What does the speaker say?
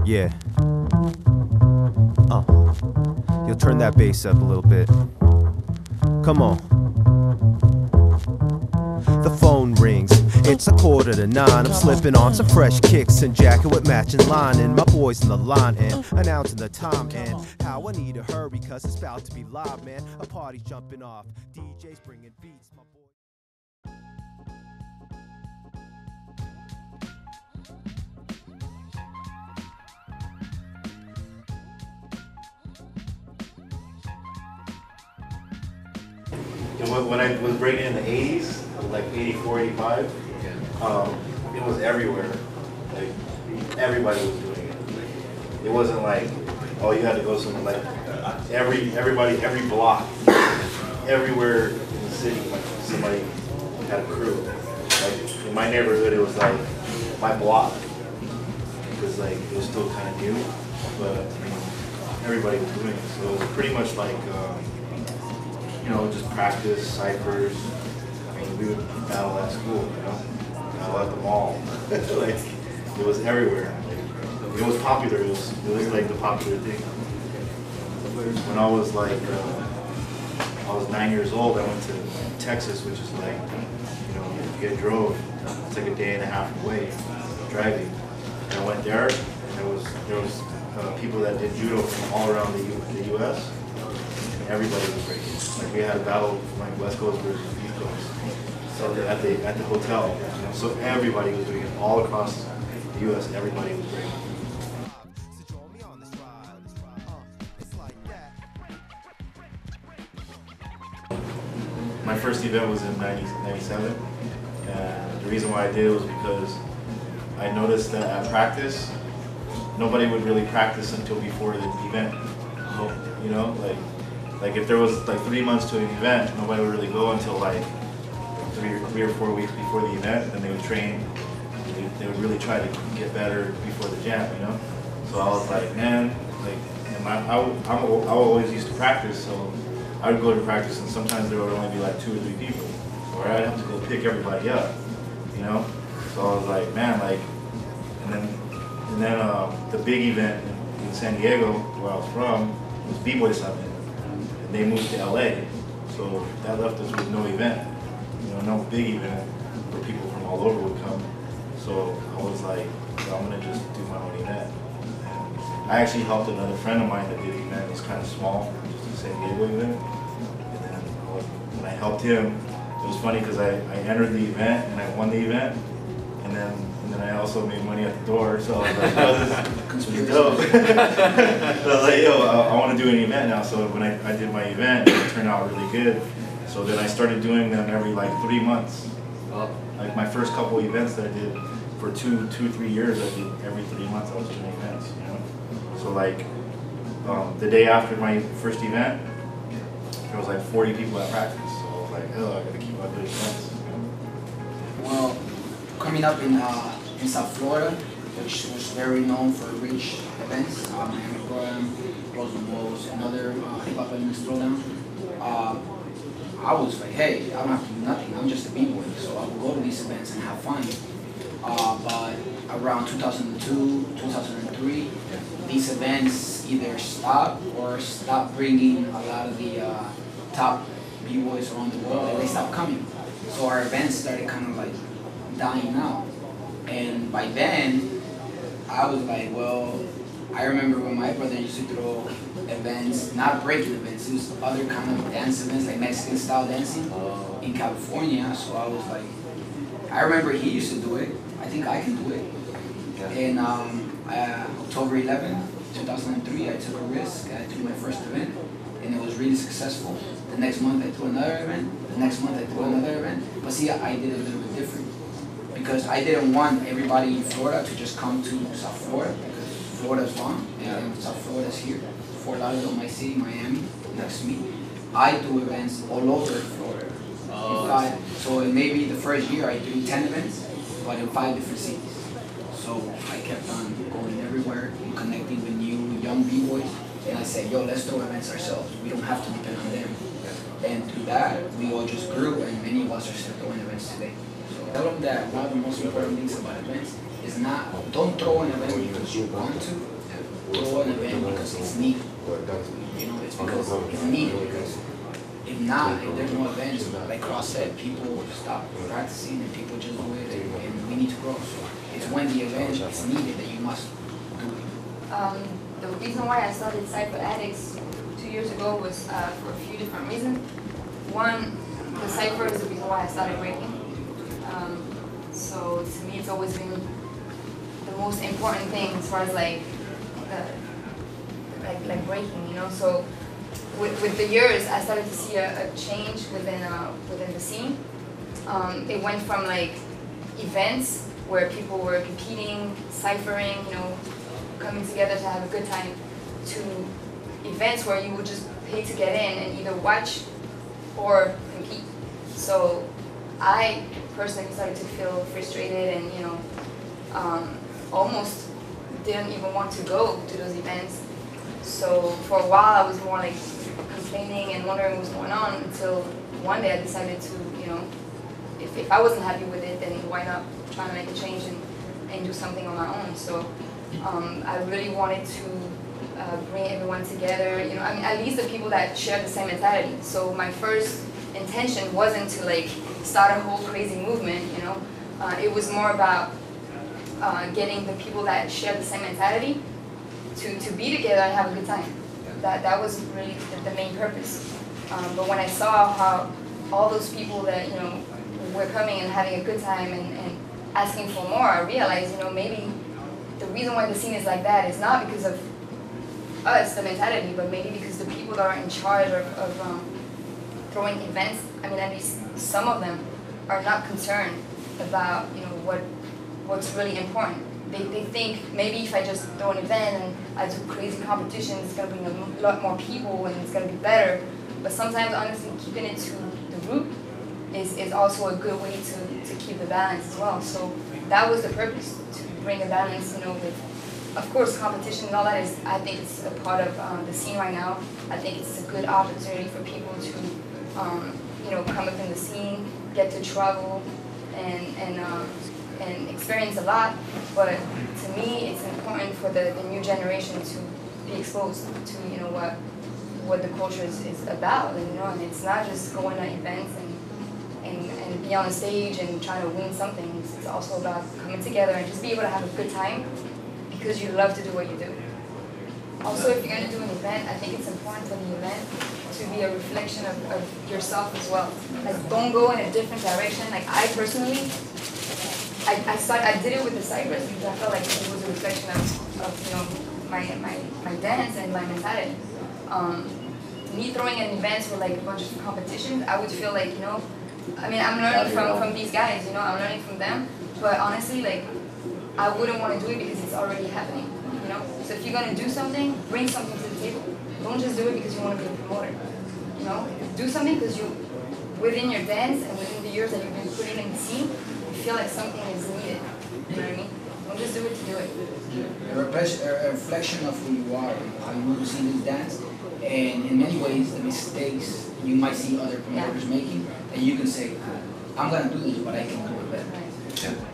Yeah. You'll turn that bass up a little bit. Come on. The phone rings, it's 8:45. I'm slipping on some fresh kicks and jacket with matching lining. My boys in the line and announcing the time and how I need to hurry cause it's about to be live, man. A party's jumping off, DJ's bringing beats, my boy. When I was breaking in the 80s, like 84, 85, it was everywhere. Like, everybody was doing it. It wasn't like, oh, you had to go somewhere. Like, everybody, every block, everywhere in the city, like, somebody had a crew. Like, in my neighborhood, it was like my block. Because, like, it was still kind of new, but I mean, everybody was doing it. So it was pretty much like, you know, just practice, ciphers. I mean, we would battle at school, you know, battle at the mall. Like, it was everywhere. Like, it was popular. It was like the popular thing. When I was like, I was 9 years old. I went to Texas, which is like, you know, you get drove. It's like a day and a half away driving. And I went there, and there was people that did judo from all around the U.S. Everybody was breaking. Like, we had a battle like West Coast versus East Coast. So at the hotel, you know, so everybody was doing it all across the U.S. Everybody was breaking. My first event was in '97, and the reason why I did it was because I noticed that at practice, nobody would really practice until before the event. You know, like if there was like 3 months to an event, nobody would really go until like three or 4 weeks before the event. Then they would train. They would really try to get better before the jam, you know. So I was like, man, like, and I always used to practice, so I would go to practice, and sometimes there would only be like 2 or 3 people, or I'd have to go pick everybody up, you know. So I was like, man, like, and then the big event in San Diego, where I was from, was B-Boy Summit. They moved to LA, so that left us with no event, you know, no big event where people from all over would come. So I was like, well, I'm gonna just do my own event. And I actually helped another friend of mine that did an event. It was kind of small, just a San Diego event. And then when I helped him, it was funny because I entered the event and I won the event, and then I also made money at the door. So I was like, oh, this is dope. So I was like, yo, I want to do an event now. So when I did my event, it turned out really good. So then I started doing them every like 3 months. Like my first couple events that I did for 3 years, I did every 3 months I was doing events, you know. So like the day after my first event, there was like 40 people at practice. So I was like, oh, I gotta keep on doing events. You know? Well, coming up in South Florida, which was very known for rich events, Miami Program, Rose and Wolves, and other hip-hop elements throwdown. I was like, hey, I don't have to do nothing, I'm just a b-boy, so I would go to these events and have fun. But around 2002, 2003, these events either stopped or stopped bringing a lot of the top b-boys around the world, and they stopped coming. So our events started kind of like dying out. And by then, I was like, well, I remember when my brother used to throw events, not breaking events, it was other kind of dance events, like Mexican style dancing in California. So I was like, I remember he used to do it, I think I can do it. And October 11th, 2003, I took a risk, I threw my first event, and it was really successful. The next month I threw another event, the next month I threw another event. But see, I did it a little bit different, because I didn't want everybody in Florida to just come to South Florida, because Florida's gone, and South Florida's here. Fort Lauderdale, my city, Miami, next to me. I do events all over Florida. So maybe the first year I do 10 events, but in 5 different cities. So I kept on going everywhere and connecting with new young b-boys. And I said, yo, let's throw events ourselves. We don't have to depend on them. And through that, we all just grew, and many of us are still throwing events today. So tell them that one of the most important things about events is not, don't throw an event because you want to, throw an event because it's needed. You know, it's because it's needed. Because if not, if there's no events, like Cross said, people stop practicing and people just do it, and we need to grow. So it's when the event is needed that you must do it. The reason why I started Cypher Addicts 2 years ago was for a few different reasons. One, the cypher is the reason why I started breaking. So to me, it's always been the most important thing as far as like breaking, you know. So with the years, I started to see a change within the scene. It went from like events where people were competing, ciphering, you know, coming together to have a good time, to events where you would just pay to get in and either watch or compete. So I personally started to feel frustrated and, you know, almost didn't even want to go to those events. So for a while I was more like complaining and wondering what's going on until one day I decided to, you know, if I wasn't happy with it, then why not try to make a change and do something on my own. So I really wanted to bring everyone together, you know, I mean, at least the people that share the same mentality. So my first intention wasn't to like start a whole crazy movement, you know. It was more about getting the people that share the same mentality to be together and have a good time. That was really the main purpose. But when I saw how all those people that, you know, were coming and having a good time and asking for more, I realized, you know, maybe the reason why the scene is like that is not because of us, the mentality, but maybe because the people that are in charge of throwing events, I mean, at least some of them are not concerned about, you know, what's really important. They think maybe if I just throw an event and I do crazy competitions, it's going to bring a lot more people and it's going to be better. But sometimes, honestly, keeping it to the root is also a good way to keep the balance as well. So that was the purpose, to bring a balance, you know, with, of course, competition and all that is, I think it's a part of the scene right now. I think it's a good opportunity for people to, you know, come up in the scene, get to travel, and experience a lot. But to me, it's important for the new generation to be exposed to, you know, what the culture is about, and, you know, and it's not just going to events and be on the stage and trying to win something. It's also about coming together and just be able to have a good time because you love to do what you do. Also, if you're going to do an event, I think it's important for the event to be a reflection of yourself as well. Like, don't go in a different direction. Like, I personally, I did it with the cypress because I felt like it was a reflection of you know, my dance and my mentality. Me throwing in events with like a bunch of competitions, I would feel like, you know, I mean, I'm learning from these guys, you know, I'm learning from them. But honestly, like, I wouldn't want to do it because it's already happening, you know? So if you're going to do something, bring something to the table. Don't just do it because you want to be a promoter, you know? Do something because you, within your dance and within the years that you've been putting in the scene, you feel like something is needed, you know what I mean? Don't just do it to do it. A reflection of who you are, how you want to see this dance, and in many ways, the mistakes you might see other promoters making, and you can say, I'm going to do this, but I can do it better. Right.